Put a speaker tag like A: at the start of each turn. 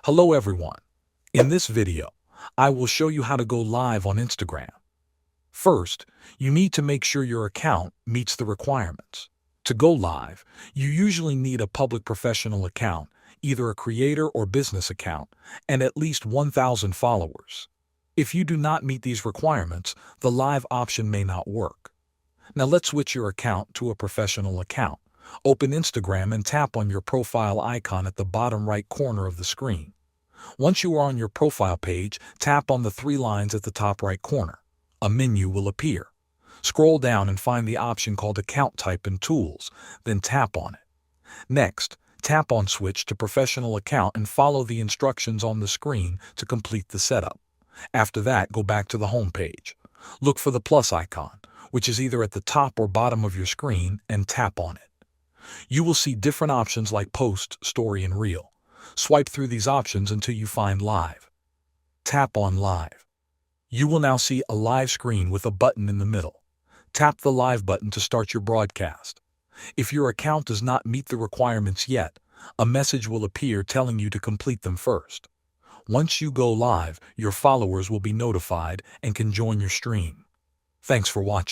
A: Hello everyone. In this video, I will show you how to go live on Instagram. First, you need to make sure your account meets the requirements. To go live, you usually need a public professional account, either a creator or business account, and at least 1,000 followers. If you do not meet these requirements, the live option may not work. Now let's switch your account to a professional account. Open Instagram and tap on your profile icon at the bottom right corner of the screen. Once you are on your profile page, tap on the three lines at the top right corner. A menu will appear. Scroll down and find the option called Account Type and Tools, then tap on it. Next, tap on Switch to Professional Account and follow the instructions on the screen to complete the setup. After that, go back to the home page. Look for the plus icon, which is either at the top or bottom of your screen, and tap on it. You will see different options like Post, Story, and Reel. Swipe through these options until you find Live. Tap on Live. You will now see a live screen with a button in the middle. Tap the Live button to start your broadcast. If your account does not meet the requirements yet, a message will appear telling you to complete them first. Once you go live, your followers will be notified and can join your stream. Thanks for watching.